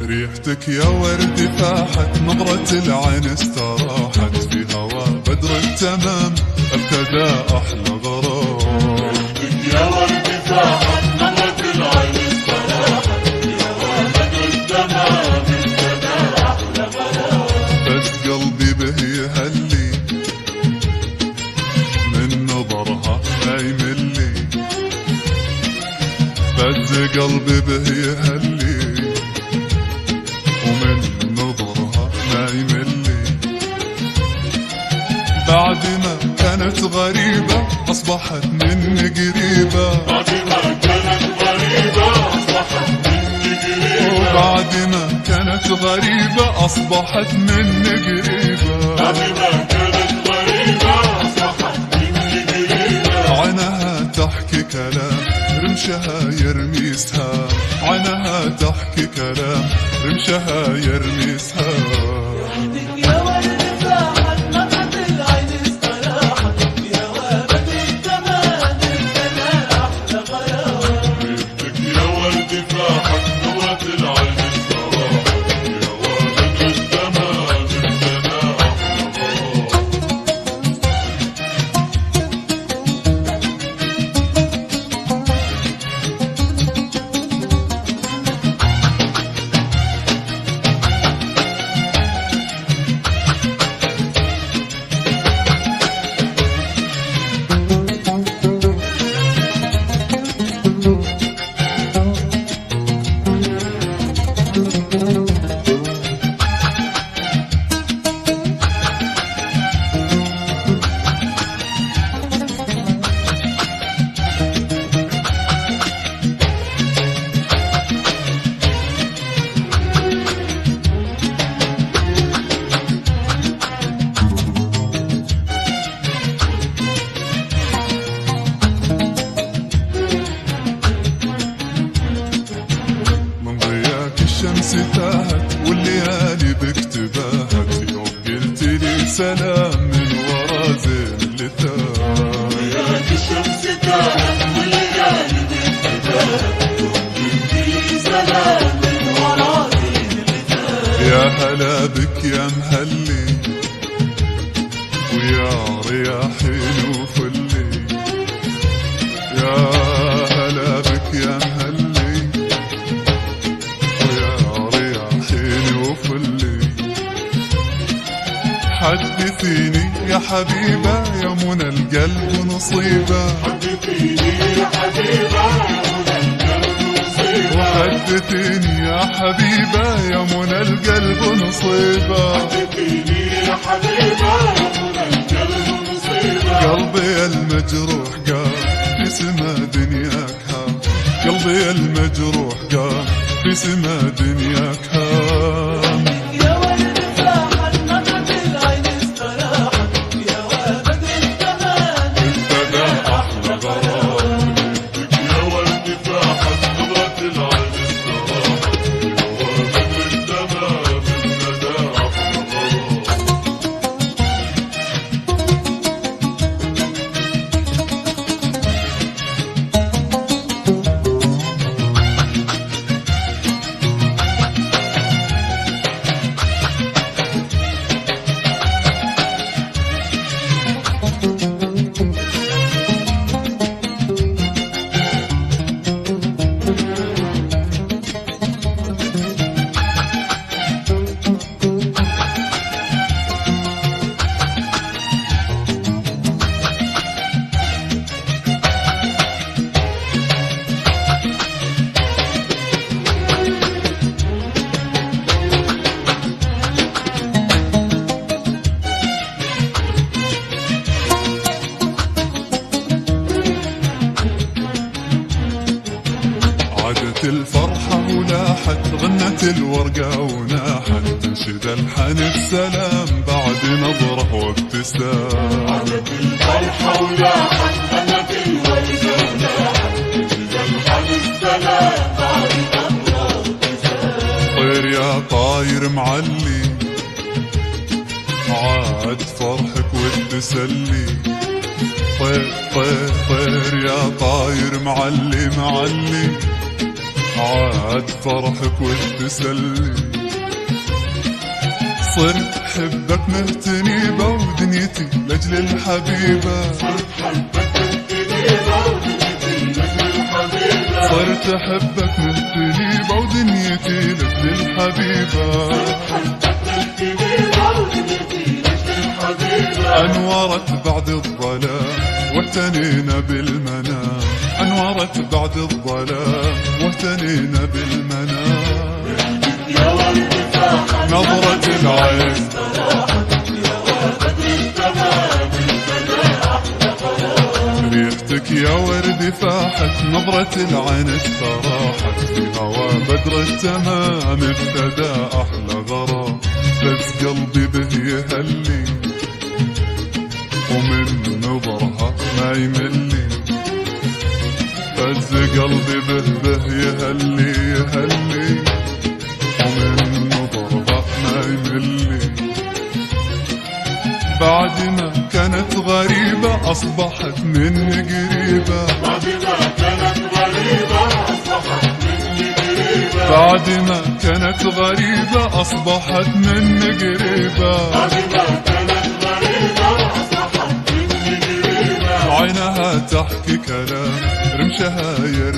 ريحتك يا ورد فاحت، نظرة العين استراحت، في هوا بدر التمام ابتدى احلى غرام. ريحتك يا ورد فاحت، نظرة العين استراحت، في هوا بدر التمام ابتدى احلى غرام. بس قلبي به يهلي من نظرها ما يملي، بس قلبي به يهلي ومن نظرها ما يملي. بعد ما كانت غريبة أصبحت مني قريبة، بعد ما كانت غريبة أصبحت مني قريبة، بعد ما كانت غريبة أصبحت مني قريبة، بعد ما كانت غريبة أصبحت مني قريبة. عنها تحكي كلام رمشها يرمي سهام، عنها تحكي كلام رمشها يرمي سهام. يا ورد فاحت، نظرة العين استراحت، في هوا بدر التمام ابتدى أحلى غرام. ريحتك يا ورد فاحت، نظرة العين استراحت، في هوا بدر التمام ابتدى أحلى غرام. الشمس تاهت والليالي بك تباهت، يوم قلت لي سلام من ورا زين اللي تاه. وياك الشمس تاهت والليالي بك تباهت، يوم قلت لي سلام من ورا زين اللي تاه. يا هلا بك يا مهلي ويا رياحين وفلي، يا هلا بك يا مهلي حدثيني يا حبيبة يا منى القلب نصيبة، حدثيني يا حبيبة يا منى القلب نصيبة، وحدثيني يا حبيبة يا منى القلب نصيبة، حدثيني يا حبيبة يا منى القلب نصيبة. قلبي المجروح قام في سما دنياك هام، قلبي المجروح قام في سما دنياك هام. يا ورد فاحت، نظرة العين استراحت، في هوا بدر التمام ابتدى أحلى غرام. يا ورد فاحت، نظرة العين استراحت، في هوا بدر التمام ابتدى أحلى غرام. طارت الفرحة ولاحت، غنت الورقة وناحت، تنشد الحن السلام بعد نظرة وابتسام. طارت الفرحة ولاحت، غنت الورقة وناحت، تنشد الحن السلام بعد نظرة وابتسام. طير يا طاير معلي، عاد فرحك والتسلي. طير طير طير يا طاير معلي معلي، عاد فرحك والتسلي. صرت حبك مهتنيبة ودنيتي لأجل الحبيبة، صرت حبك مهتنيبة ودنيتي لأجل الحبيبة. أنورت بعد الظلام واهتنينا بالمنام، أنورت بعد الظلام واهتنينا بالمنام. نظرة العين ريحتك يا ورد فاحت، نظرة العين استراحت، في هوا بدر التمام ابتدى أحلى غرام. بس قلبي به يهلي ومن نظرها ما يملي، بس قلبي به يهلي يهلي ومن نظرها ما يملي. بعد ما كانت غريبة أصبحت مني قريبة، بعد ما كانت غريبة أصبحت مني قريبة، بعد ما كانت غريبة أصبحت مني قريبة. بعد ما كانت غريبة أصبحت مني قريبة. عينها تحكي كلام، رمشها يرمي